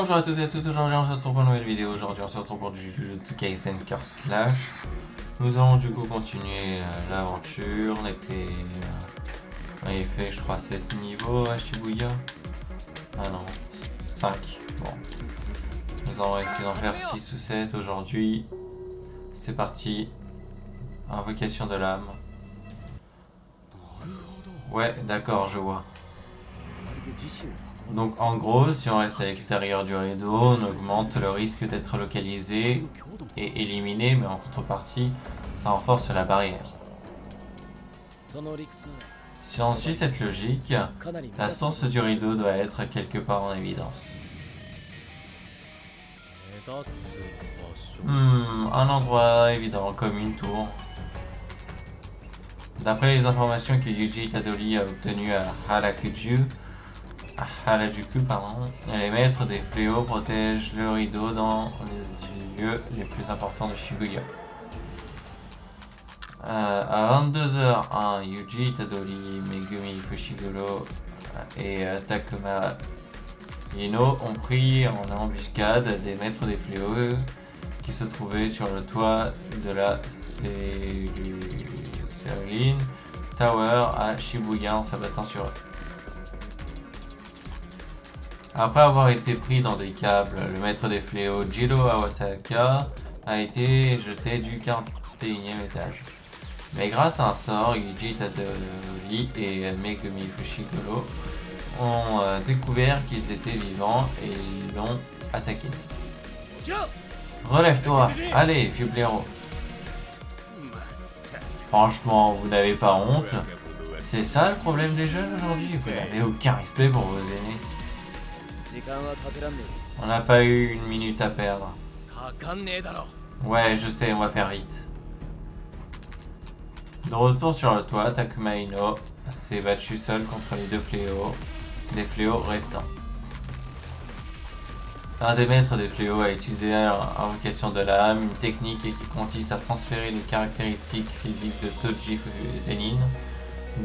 Bonjour à tous et à toutes, aujourd'hui on se retrouve pour une nouvelle vidéo. Aujourd'hui on se retrouve pour du Jujutsu Kaisen Curse Clash. Nous allons du coup continuer l'aventure. On avait fait je crois 7 niveaux à Shibuya. Ah non, 5. Bon. Nous allons essayer d'en faire 6 ou 7 aujourd'hui. C'est parti. Invocation de l'âme. Ouais, d'accord, je vois. Donc en gros, si on reste à l'extérieur du rideau, on augmente le risque d'être localisé et éliminé, mais en contrepartie, ça renforce la barrière. Si on suit cette logique, la source du rideau doit être quelque part en évidence. Un endroit évident, comme une tour. D'après les informations que Yuji Itadori a obtenues à Harajuku, les maîtres des fléaux protègent le rideau dans les lieux les plus importants de Shibuya. À 22h01, Yuji Itadori, Megumi Fushiguro et Takuma Ino ont pris en embuscade des maîtres des fléaux qui se trouvaient sur le toit de la Cerulean Tower à Shibuya en s'abattant sur eux. Après avoir été pris dans des câbles, le maître des fléaux Jiro Awasaka a été jeté du 41e étage. Mais grâce à un sort, Yuji Itadori et Megumi Fushiguro ont découvert qu'ils étaient vivants et ils l'ont attaqué. Relève-toi, allez, vieux blaireau. Franchement, vous n'avez pas honte? C'est ça le problème des jeunes aujourd'hui? Vous n'avez aucun respect pour vos aînés. On n'a pas eu une minute à perdre. Ouais, je sais, on va faire vite. De retour sur le toit, Takuma Ino s'est battu seul contre les des fléaux restants. Un des maîtres des fléaux a utilisé l'invocation de l'âme, une technique qui consiste à transférer les caractéristiques physiques de Toji Zenin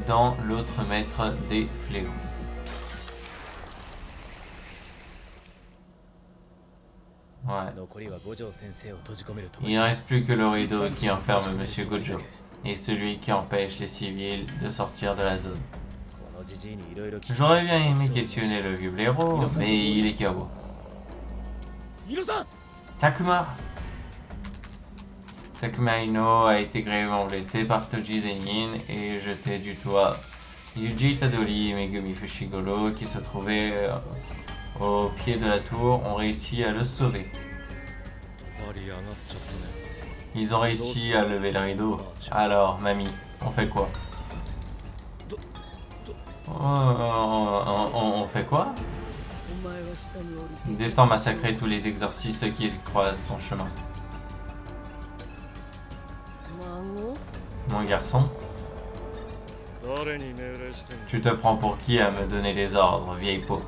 dans l'autre maître des fléaux. Ouais. Il ne reste plus que le rideau qui enferme Monsieur Gojo et celui qui empêche les civils de sortir de la zone. J'aurais bien aimé questionner le vieux blaireau, mais il est KO. Takuma Ino a été grièvement blessé par Toji Zenin et jeté du toit. Yuji Itadori et Megumi Fushiguro, qui se trouvaient au pied de la tour, ont réussi à le sauver. Ils ont réussi à lever le rideau. Alors, mamie, on fait quoi? On fait quoi? Descends massacrer tous les exorcistes qui croisent ton chemin. Mon garçon? Tu te prends pour qui à me donner des ordres, vieille peau?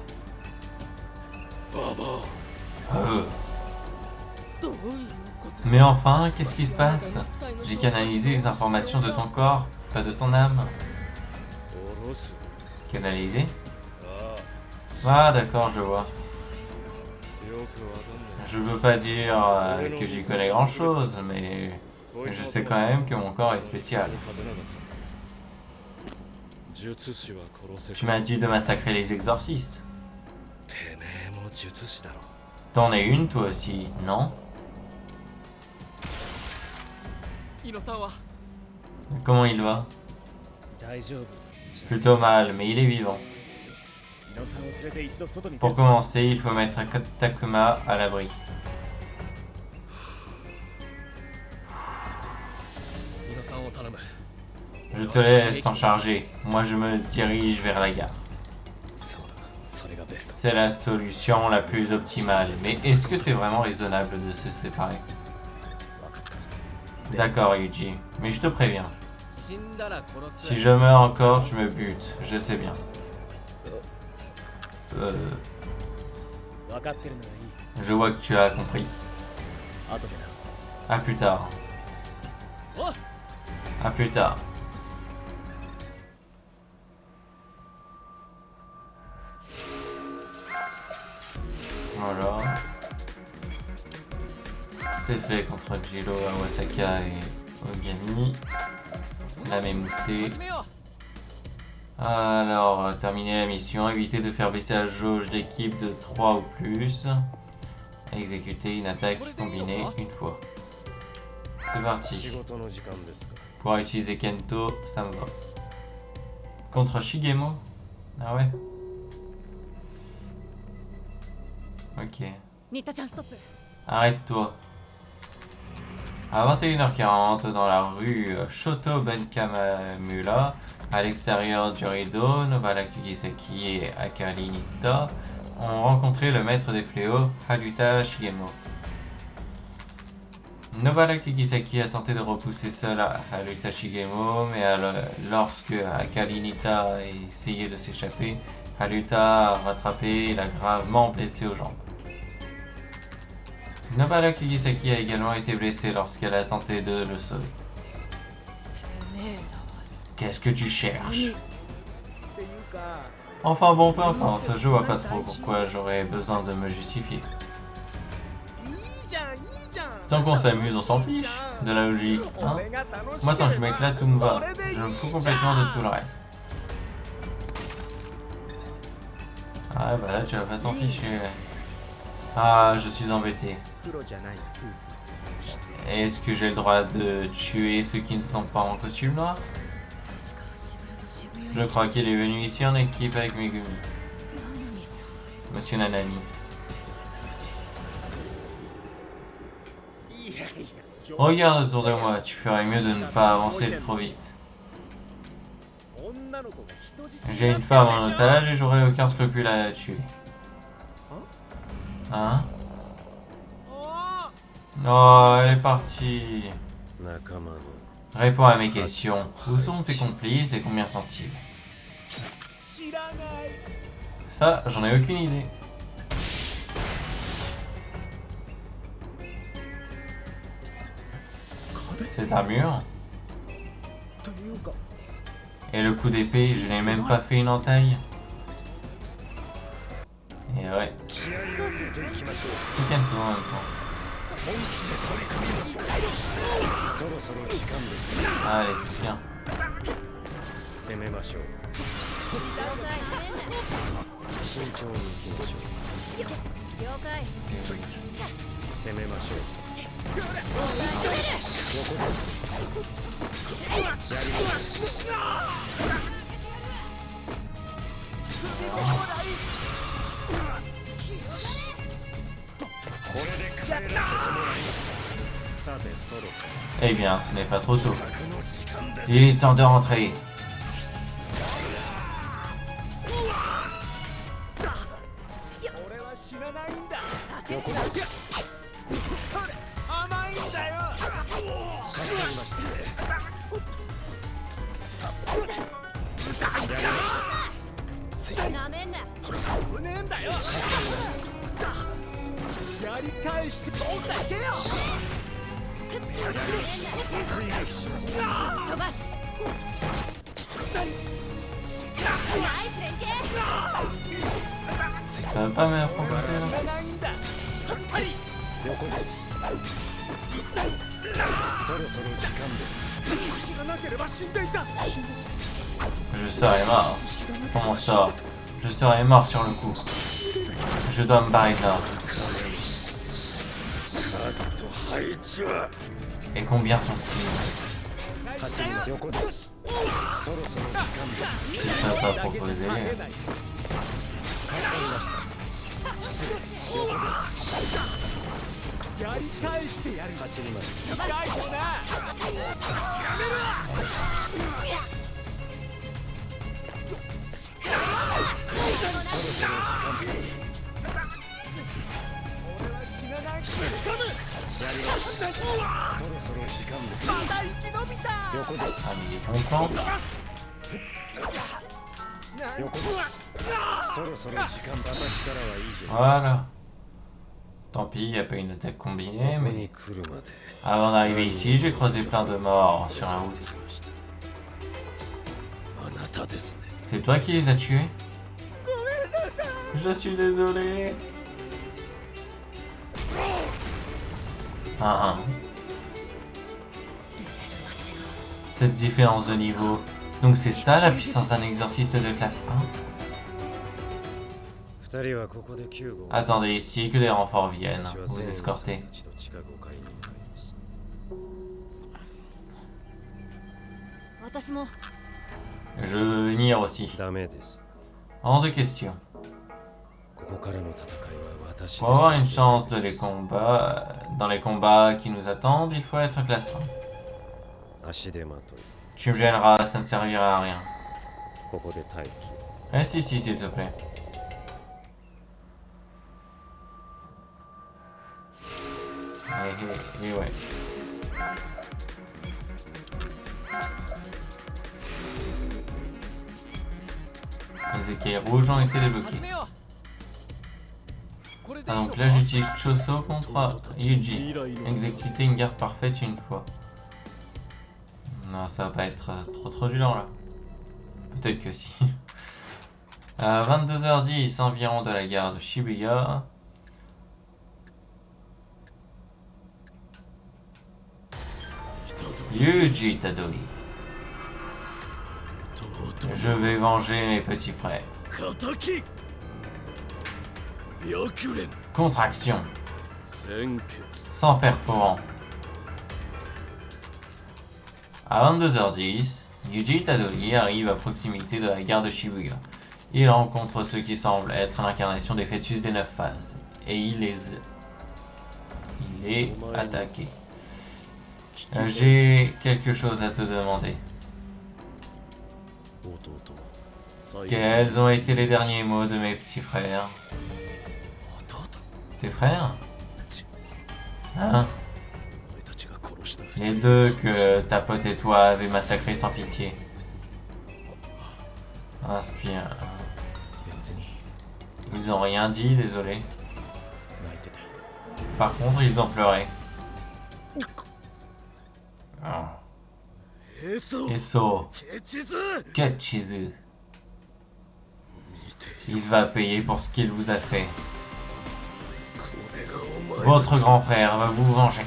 Mais enfin, qu'est-ce qui se passe? J'ai canalisé les informations de ton corps, pas de ton âme. Canalisé? Ah d'accord, je vois. Je veux pas dire que j'y connais grand chose, mais je sais quand même que mon corps est spécial. Tu m'as dit de massacrer les exorcistes. T'en es une toi aussi, non? Comment il va? Plutôt mal, mais il est vivant. Pour commencer, il faut mettre Takuma à l'abri. Je te laisse t'en charger. Moi, je me dirige vers la gare. C'est la solution la plus optimale. Mais est-ce que c'est vraiment raisonnable de se séparer? D'accord, Yuji. Mais je te préviens. Si je meurs encore, tu me butes. Je sais bien. Je vois que tu as compris. À plus tard. À plus tard. Voilà. C'est fait contre Jiro, Awasaka et Ogami. La même moussée. Alors, terminer la mission, éviter de faire baisser la jauge d'équipe de 3 ou plus. Exécuter une attaque combinée une fois. C'est parti. Pouvoir utiliser Kento, ça me va. Contre Shigemo? Ah ouais? Ok. Arrête-toi. À 21h40, dans la rue Shoto Benkamamura, à l'extérieur du rideau, Nobara Kugisaki et Akari Nitta ont rencontré le maître des fléaux, Haruta Shigemo. Nobara Kugisaki a tenté de repousser seul Haruta Shigemo, mais lorsque Akari Nitta a essayé de s'échapper, Haruta a rattrapé et l'a gravement blessé aux jambes. Nobara Kugisaki a également été blessée lorsqu'elle a tenté de le sauver. Qu'est-ce que tu cherches? Enfin bon, peu importe, je vois pas trop pourquoi j'aurais besoin de me justifier. Tant qu'on s'amuse, on s'en fiche. De la logique, hein? Moi, tant que je m'éclate, tout me va. Je me fous complètement de tout le reste. Ah bah là, tu vas pas t'en ficher. Ah, je suis embêté. Est-ce que j'ai le droit de tuer ceux qui ne sont pas en costume noir? Je crois qu'il est venu ici en équipe avec Megumi. Monsieur Nanami. Regarde autour de moi, tu ferais mieux de ne pas avancer trop vite. J'ai une femme en otage et j'aurai aucun scrupule à la tuer. Hein? Oh, elle est partie. Réponds à mes questions. Où sont tes complices et combien sont-ils? Ça, j'en ai aucune idée. Cette armure. Et le coup d'épée, je n'ai même pas fait une entaille. Et ouais. C'est Kento en même temps. Allez, tiens. Eh bien, ce n'est pas trop tôt. Il est temps de rentrer. Ça va pas me proposer là. Je serai mort. Comment ça? Je serai mort sur le coup. Je dois me barrer de là. Et combien sont-ils? Ça va pas proposer. Ah, mais il est content. Voilà. Tant pis, il n'y a pas une attaque combinée, mais avant d'arriver ici, j'ai croisé plein de morts sur la route. C'est toi qui les as tués? Je suis désolé. Ah, ah. Cette différence de niveau. Donc c'est ça la puissance d'un exorciste de classe 1. Attendez ici que les renforts viennent. Vous escortez. Je veux venir aussi. Hors de question. Pour avoir une chance dans les combats qui nous attendent, il faut être classe 1. Tu me gêneras, ça ne servira à rien. Reste ici s'il te plaît. Et ouais. Les écailles rouges ont été débloquées. Ah, donc là j'utilise Choso contre Yuji. Exécuter une garde parfaite une fois. Non, ça va pas être trop dur là. Peut-être que si. À 22h10 environ de la gare de Shibuya. Yuji Itadori. Je vais venger mes petits frères. Contraction. Sans perforant. À 22h10, Yuji Itadori arrive à proximité de la gare de Shibuya. Il rencontre ce qui semble être l'incarnation des fœtus des 9 phases. Et il est attaqué. J'ai quelque chose à te demander. Quels ont été les derniers mots de mes petits frères? Tes frères? Hein? Les deux que ta pote et toi avez massacrés sans pitié. Inspire. Ils ont rien dit, désolé. Par contre, ils ont pleuré. Eso, Ketchizu. Il va payer pour ce qu'il vous a fait. Votre grand frère va vous venger.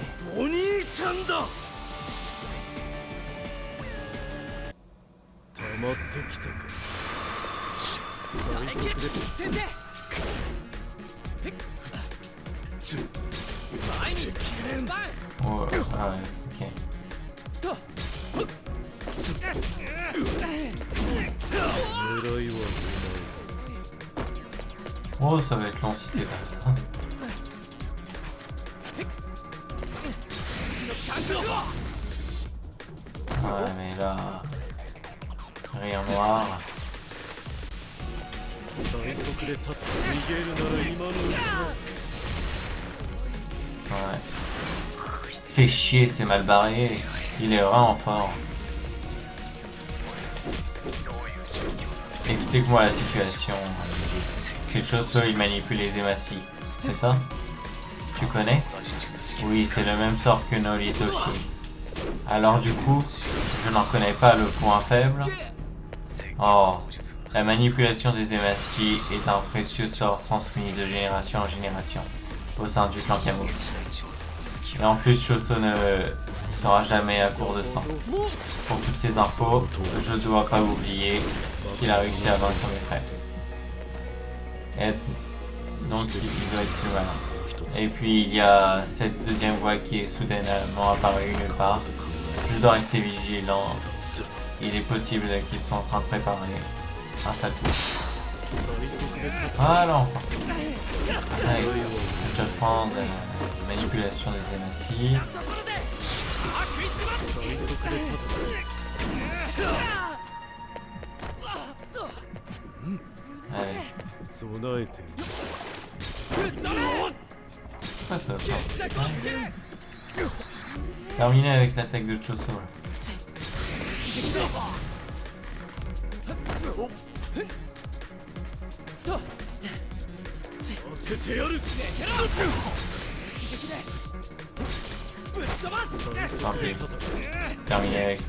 Oh, ah ouais, ok. Oh, ça va être long si c'est comme ça. Ouais, mais là... Rien noir. Ouais. Fait chier, c'est mal barré. Il est vraiment fort. Explique-moi la situation. Cette chose, il manipule les émassis. C'est ça? Tu connais? Oui, c'est le même sort que Noritoshi. Alors du coup, je n'en connais pas le point faible. Oh, la manipulation des émassis est un précieux sort transmis de génération en génération au sein du clan Kamo. Et en plus, Choso ne sera jamais à court de sang. Pour toutes ces infos, je ne dois pas oublier qu'il a réussi à vaincre mes frères. Et donc, il doit être plus malin. Et puis, il y a cette deuxième voix qui est soudainement apparue nulle part. Je dois rester vigilant. Il est possible qu'ils soient en train de préparer un sale coup. Voilà, enfin. Allez, je vais prendre la manipulation des émassis. Allez. Pourquoi ça va pas? Terminé avec l'attaque de Choso. Okay. Terminé avec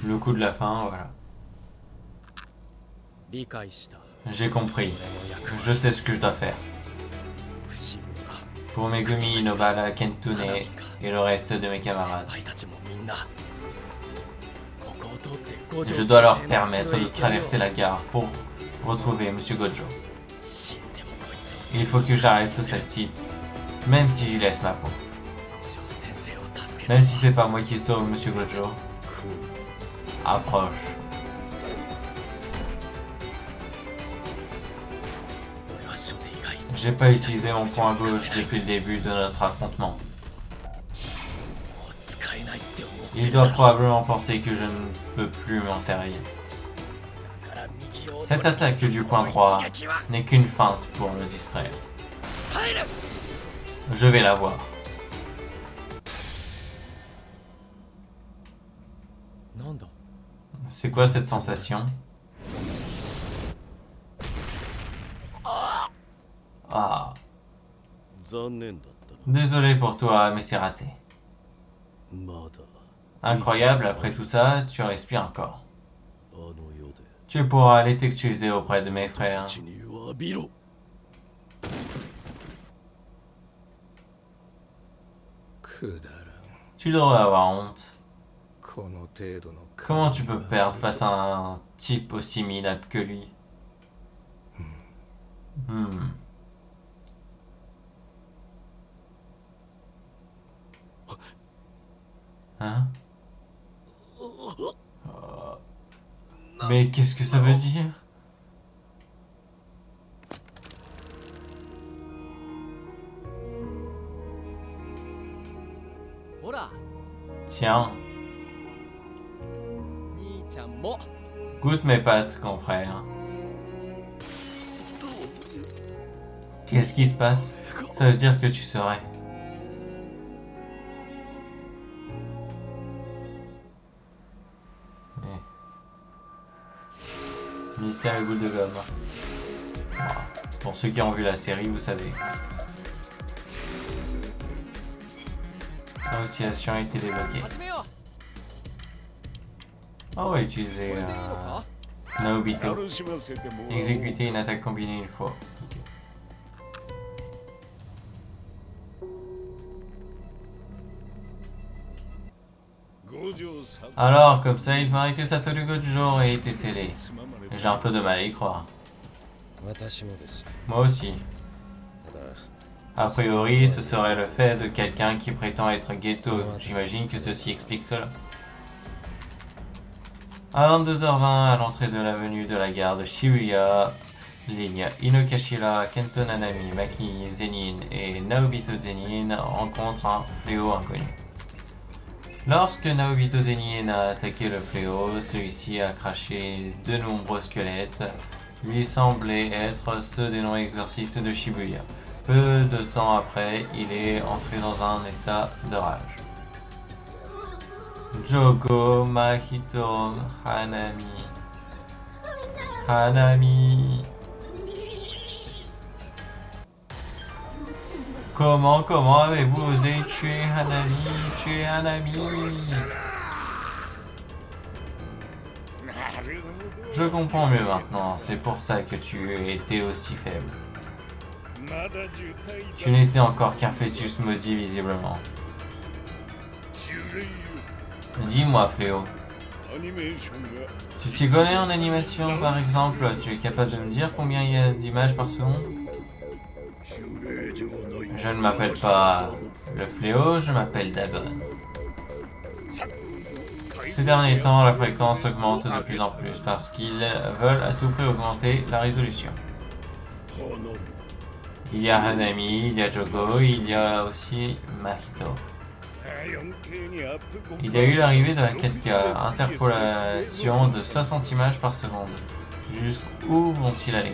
le coup de la fin, voilà. J'ai compris. Je sais ce que je dois faire. pour Megumi, Nobara, Kentune et le reste de mes camarades. Je dois leur permettre de traverser la gare pour retrouver Monsieur Gojo. Il faut que j'arrête ce sale type, même si j'y laisse ma peau. Même si c'est pas moi qui sauve Monsieur Gojo. Approche. J'ai pas utilisé mon point gauche depuis le début de notre affrontement. Il doit probablement penser que je ne peux plus m'en servir. Cette attaque du point droit n'est qu'une feinte pour me distraire. Je vais la voir. C'est quoi cette sensation? Ah. Désolé pour toi, mais c'est raté. Incroyable, après tout ça, tu respires encore. Tu pourras aller t'excuser auprès de mes frères. Tu devrais avoir honte. Comment tu peux perdre face à un type aussi minable que lui? Hein? Mais qu'est-ce que ça veut dire? Tiens. Goûte mes pâtes, confrère. Qu'est-ce qui se passe? Ça veut dire que tu serais. Mystère et boule de gomme. Voilà. Pour ceux qui ont vu la série, vous savez. L'oscillation a été débloquée. Ah, on va utiliser Naobito. Exécuter une attaque combinée une fois. Alors, comme ça, il paraît que Satoru Gojo a été scellé. J'ai un peu de mal à y croire. Moi aussi. A priori, ce serait le fait de quelqu'un qui prétend être Geto. J'imagine que ceci explique cela. À 22h20, à l'entrée de l'avenue de la gare de Shibuya, ligne Inokashira, Kento Nanami, Maki Zenin et Naobito Zenin rencontrent un fléau inconnu. Lorsque Naobito Zenin a attaqué le fléau, celui-ci a craché de nombreux squelettes, lui semblaient être ceux des non-exorcistes de Shibuya. Peu de temps après, il est entré dans un état de rage. Jogo, Mahito, Hanami. Comment avez-vous osé tuer Hanami? Je comprends mieux maintenant, c'est pour ça que tu étais aussi faible. Tu n'étais encore qu'un fœtus maudit visiblement. Dis-moi, Fléau. Tu t'y connais en animation, par exemple? Tu es capable de me dire combien il y a d'images par seconde? Je ne m'appelle pas le Fléau, je m'appelle Dagon. Ces derniers temps, la fréquence augmente de plus en plus parce qu'ils veulent à tout prix augmenter la résolution. Il y a Hanami, il y a Jogo, il y a aussi Mahito. Il y a eu l'arrivée de la 4K, interpolation de 60 images par seconde. Jusqu'où vont-ils aller?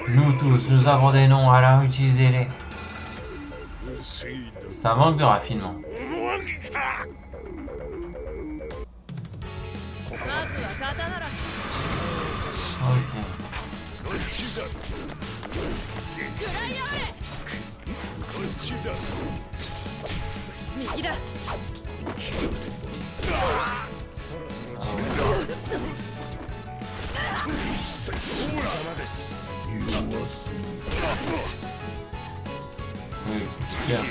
Nous tous, nous avons des noms, alors utilisez-les. Ça manque de raffinement. Ok. Oui, bien.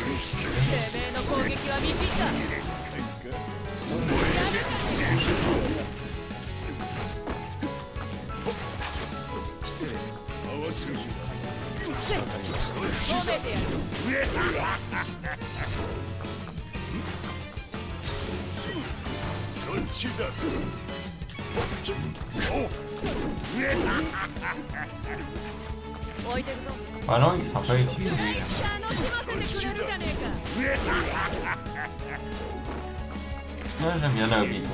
Ah non, ils sont pas utilisés. Moi j'aime bien la Obito.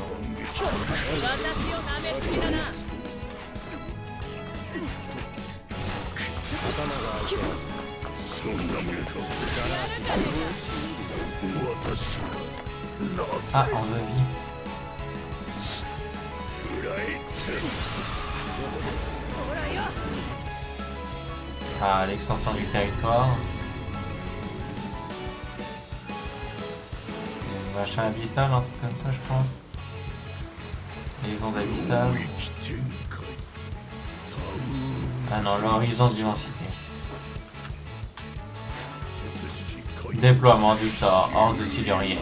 Ah, en deux vies. Ah, l'extension du territoire. Machin abyssal, un truc comme ça, je crois. Les ondes abyssales. Ah non, l'horizon d'immensité. Déploiement du sort hors de Silurienne.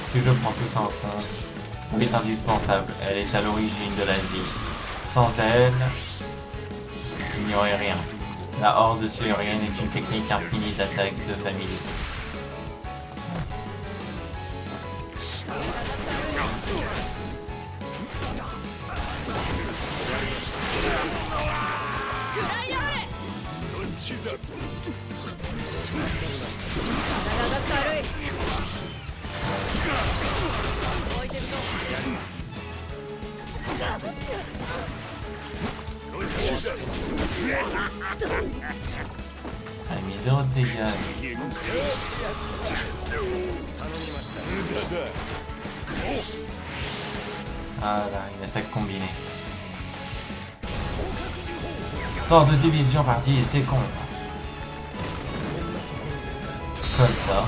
Si je prends tout ça en compte, elle est indispensable, elle est à l'origine de la vie. Sans elle, il n'y aurait rien. La horde silurienne est une technique infinie d'attaque de famille. Elle a mis 0 de dégâts. Ah là, une attaque combinée. Sort de division par 10, décompte. Comme ça.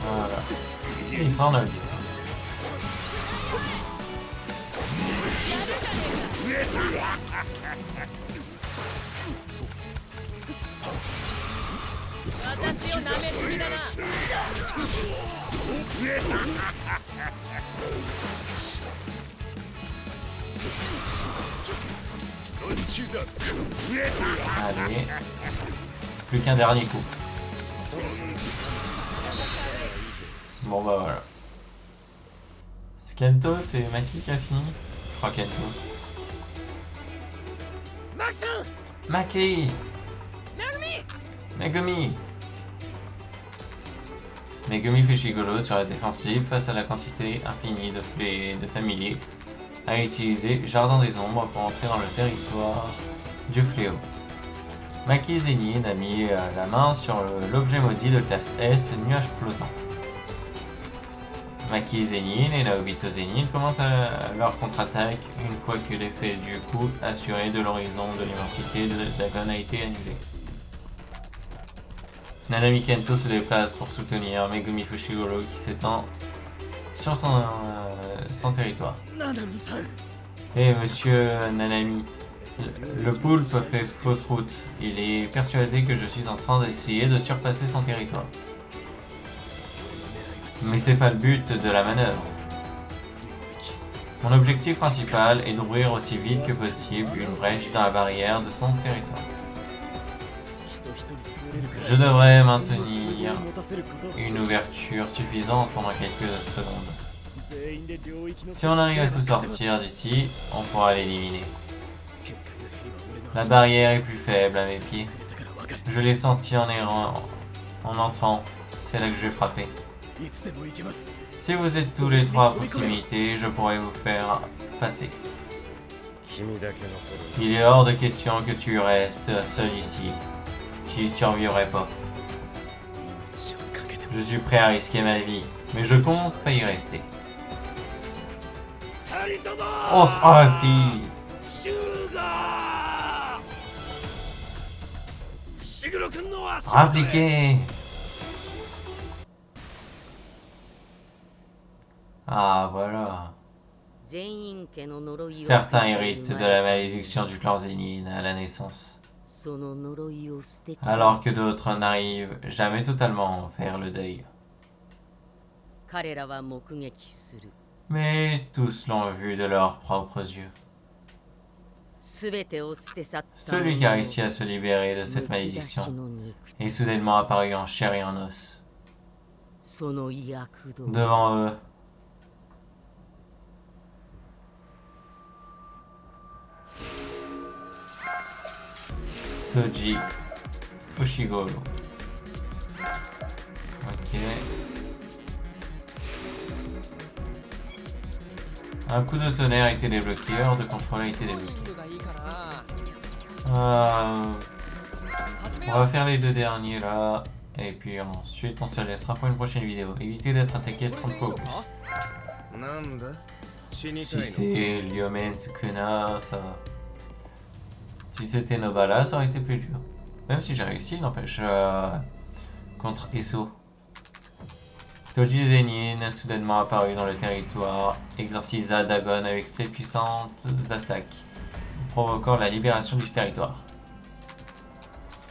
Voilà. Et il prend la vie. Allez. Plus qu'un dernier coup. Bon bah voilà. Kento, c'est Maki qui a fini? Je crois Kento. Maki! Megumi! Megumi Fushiguro sur la défensive face à la quantité infinie de familiers à utiliser Jardin des Ombres pour entrer dans le territoire du fléau. Maki Zenin a mis la main sur l'objet maudit de classe S, nuage flottant. Maki Zenin et la Obito Zenin commencent leur contre-attaque une fois que l'effet du coup assuré de l'horizon de l'immensité de Dagon a été annulé. Nanami Kento se déplace pour soutenir Megumi Fushiguro qui s'étend sur son territoire. Et monsieur Nanami, le poulpe fait fausse route. Il est persuadé que je suis en train d'essayer de surpasser son territoire. Mais c'est pas le but de la manœuvre. Mon objectif principal est d'ouvrir aussi vite que possible une brèche dans la barrière de son territoire. Je devrais maintenir une ouverture suffisante pendant quelques secondes. Si on arrive à tout sortir d'ici, on pourra l'éliminer. La barrière est plus faible à mes pieds. Je l'ai senti en entrant. C'est là que je vais frapper. Si vous êtes tous les trois à proximité, je pourrais vous faire passer. Il est hors de question que tu restes seul ici, s'il ne survivrait pas. Je suis prêt à risquer ma vie, mais je compte pas y rester. On se rapide. Appliqué. Ah, voilà. Certains héritent de la malédiction du clan Zenin à la naissance, alors que d'autres n'arrivent jamais totalement à faire le deuil. Mais tous l'ont vu de leurs propres yeux. Celui qui a réussi à se libérer de cette malédiction est soudainement apparu en chair et en os. Devant eux, Toji Fushiguro. Ok. Un coup de tonnerre a été débloqué, heure de contrôle a été débloqué. On va faire les deux derniers là, et puis ensuite on se laissera pour une prochaine vidéo. Évitez d'être attaqué 30 fois au plus. Si c'est Lyomen Sukuna, ça va. Si c'était Nobala, ça aurait été plus dur. Même si j'ai réussi, n'empêche, contre Eso. Toji Zenin, soudainement apparu dans le territoire, exorcisa Dagon avec ses puissantes attaques, provoquant la libération du territoire.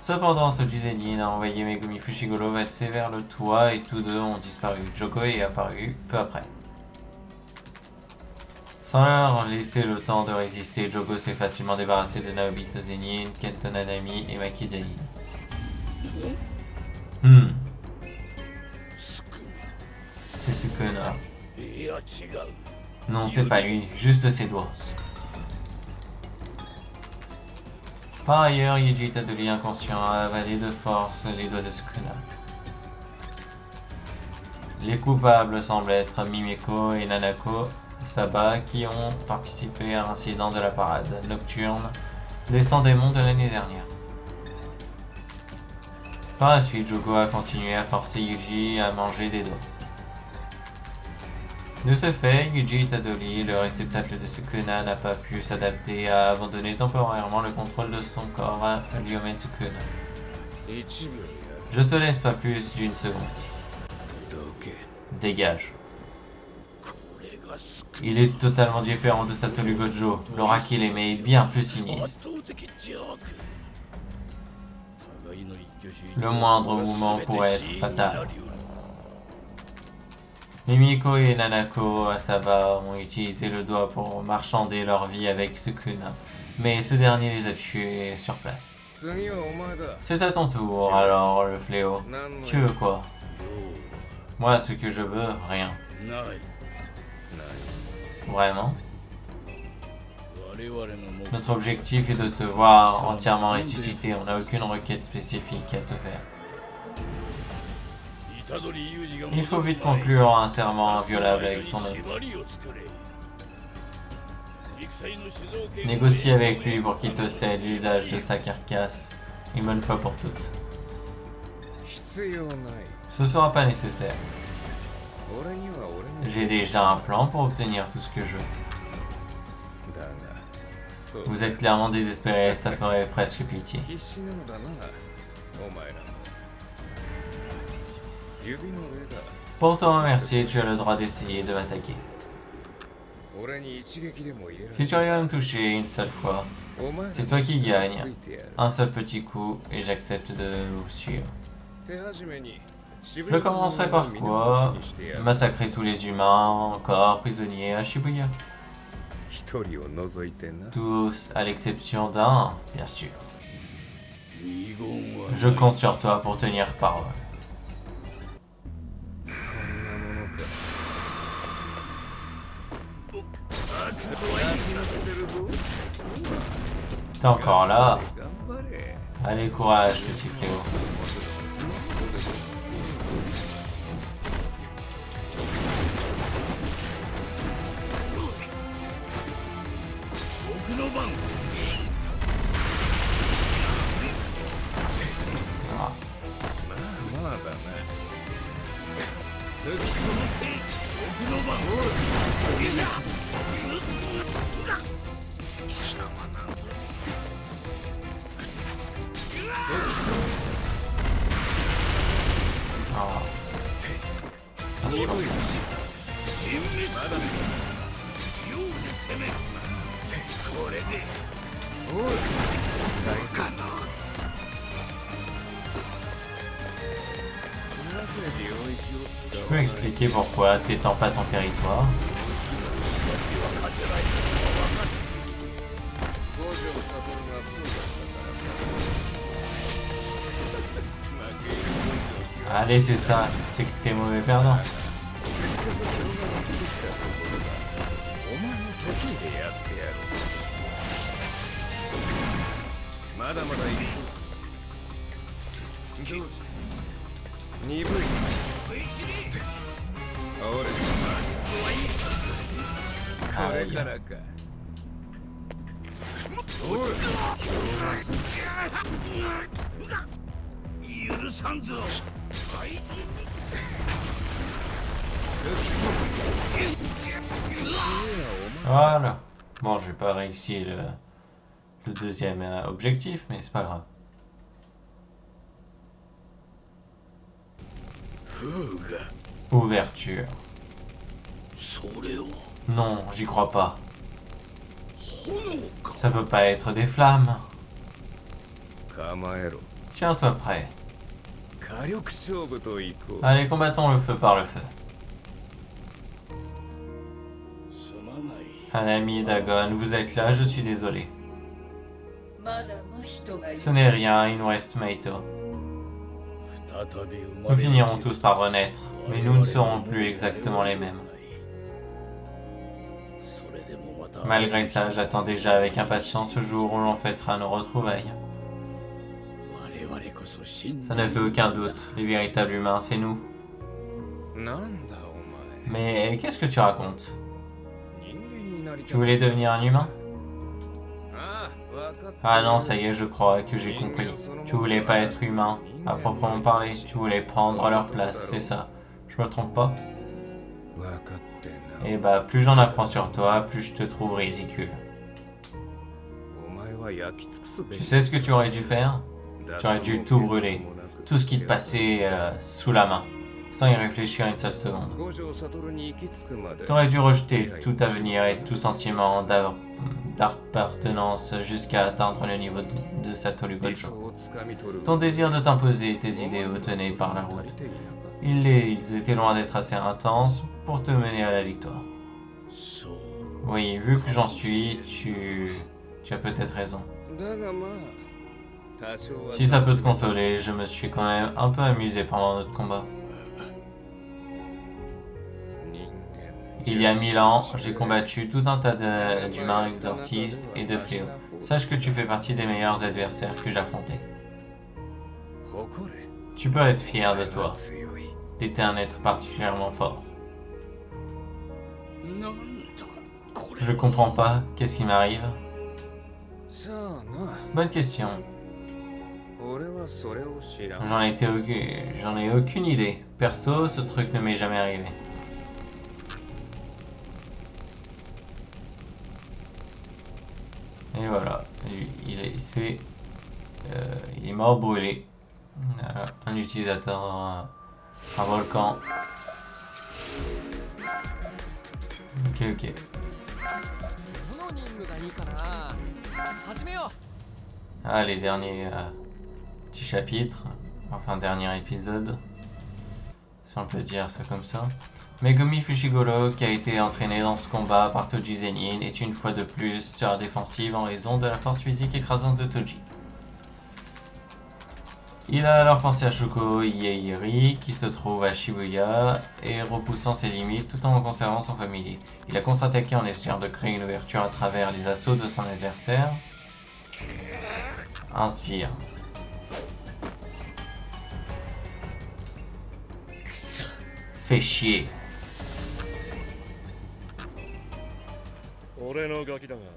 Cependant, Toji Zenin a envoyé Megumi Fushiguro passer vers le toit et tous deux ont disparu. Jogo est apparu peu après. Sans leur laisser le temps de résister, Jogo s'est facilement débarrassé de Naobito Zenin, Kento Nanami et Maki Zenin. C'est Sukuna. Non, c'est pas lui, juste ses doigts. Par ailleurs, Yuji Itadori inconscient a avalé de force les doigts de Sukuna. Les coupables semblent être Mimeko et Nanako Saba qui ont participé à l'incident de la parade nocturne des 100 démons de l'année dernière. Par la suite, Jogo a continué à forcer Yuji à manger des doigts. De ce fait, Yuji Itadori, le réceptacle de Sukuna, n'a pas pu s'adapter et a abandonné temporairement le contrôle de son corps à Lyomen Sukuna. Je te laisse pas plus d'une seconde. Dégage. Il est totalement différent de Satoru Gojo, l'aura qu'il aimait est bien plus sinistre. Le moindre mouvement pourrait être fatal. Mimiko et Nanako Asaba ont utilisé le doigt pour marchander leur vie avec Sukuna, mais ce dernier les a tués sur place. C'est à ton tour, alors le fléau. Tu veux quoi? Moi, ce que je veux, rien. Vraiment? Notre objectif est de te voir entièrement ressuscité. On n'a aucune requête spécifique à te faire. Il faut vite conclure un serment inviolable avec ton hôte. Négocie avec lui pour qu'il te cède l'usage de sa carcasse une bonne fois pour toutes. Ce sera pas nécessaire. J'ai déjà un plan pour obtenir tout ce que je veux. Vous êtes clairement désespéré, ça ferait presque pitié. Pour te remercier, tu as le droit d'essayer de m'attaquer. Si tu arrives à me toucher une seule fois, c'est toi qui gagne. Un seul petit coup et j'accepte de vous suivre. Je commencerai par quoi? Massacrer tous les humains, encore prisonniers à Shibuya. Tous, à l'exception d'un, bien sûr. Je compte sur toi pour tenir parole. T'es encore là? Allez, courage, petit fléau. Ah. Je peux expliquer pourquoi t'étends pas ton territoire. Allez, c'est ça, c'est que t'es mauvais perdant. Voilà. Bon, j'ai pas réussi le deuxième objectif, mais c'est pas grave. Ouverture. Non, j'y crois pas. Ça peut pas être des flammes. Tiens-toi prêt. Allez, combattons le feu par le feu. Hanami et Dagon, vous êtes là, je suis désolé. Ce n'est rien, il nous reste Maito. Nous finirons tous par renaître, mais nous ne serons plus exactement les mêmes. Malgré cela, j'attends déjà avec impatience ce jour où l'on fêtera nos retrouvailles. Ça ne fait aucun doute, les véritables humains, c'est nous. Mais qu'est-ce que tu racontes? Tu voulais devenir un humain? Ah non, ça y est, je crois que j'ai compris. Tu voulais pas être humain, à proprement parler. Tu voulais prendre leur place, c'est ça. Je me trompe pas? Et bah, plus j'en apprends sur toi, plus je te trouve ridicule. Tu sais ce que tu aurais dû faire? Tu aurais dû tout brûler. Tout ce qui te passait sous la main. Sans y réfléchir une seule seconde. Tu aurais dû rejeter tout avenir et tout sentiment d'appartenance jusqu'à atteindre le niveau de Satoru Gojo. Ton désir de t'imposer tes idées vous tenait par la route. Ils étaient loin d'être assez intenses pour te mener à la victoire. Oui, vu que j'en suis, tu as peut-être raison. Si ça peut te consoler, je me suis quand même un peu amusé pendant notre combat. Il y a 1000 ans, j'ai combattu tout un tas d'humains exorcistes et de fléaux. Sache que tu fais partie des meilleurs adversaires que j'ai affrontés. Tu peux être fier de toi. T'étais un être particulièrement fort. Je comprends pas, qu'est-ce qui m'arrive? Bonne question. J'en ai aucune idée. Perso, ce truc ne m'est jamais arrivé. Et voilà, il est mort brûlé. Voilà, un utilisateur, un volcan. Ok. Ah, les derniers petits chapitres, enfin dernier épisode, si on peut dire ça comme ça. Megumi Fushiguro, qui a été entraîné dans ce combat par Toji Zenin, est une fois de plus sur la défensive en raison de la force physique écrasante de Toji. Il a alors pensé à Shoko Ieiri, qui se trouve à Shibuya, et repoussant ses limites tout en conservant son familier. Il a contre-attaqué en essayant de créer une ouverture à travers les assauts de son adversaire. Inspire. Fais chier.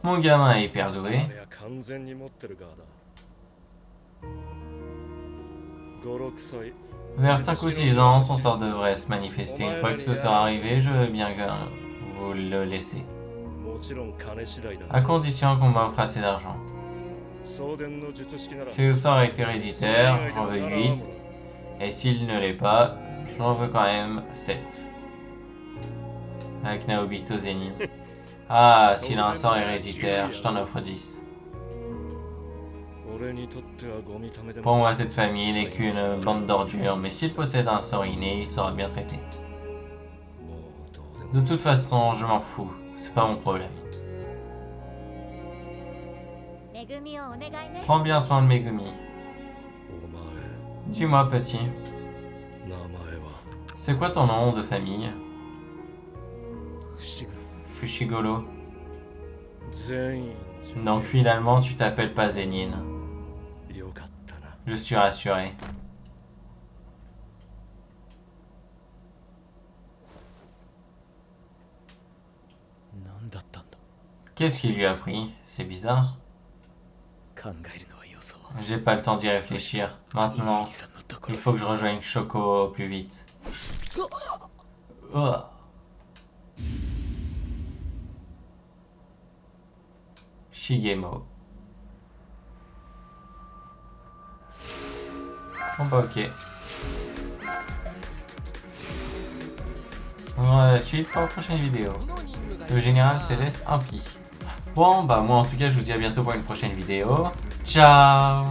Mon gamin est hyper doué. Vers 5 ou 6 ans, son sort devrait se manifester. Une fois que ce sera arrivé, je veux bien que vous le laissez. À condition qu'on m'offre assez d'argent. Si le sort est héréditaire, j'en veux 8. Et s'il ne l'est pas, j'en veux quand même 7. Avec Naobito Zenin. Ah, s'il a un sort héréditaire, je t'en offre 10. Pour moi, cette famille n'est qu'une bande d'ordures, mais s'il possède un sort inné, il sera bien traité. De toute façon, je m'en fous. C'est pas mon problème. Prends bien soin de Megumi. Dis-moi, petit. C'est quoi ton nom de famille? Fushiguro. Donc finalement, tu t'appelles pas Zenin. Je suis rassuré. Qu'est-ce qu'il lui a pris? C'est bizarre. J'ai pas le temps d'y réfléchir. Maintenant, il faut que je rejoigne Shoko au plus vite. Oh. Shigemo. Bon bah ok. On aura la suite pour la prochaine vidéo. Le général Céleste impie. Bon bah moi en tout cas je vous dis à bientôt pour une prochaine vidéo. Ciao.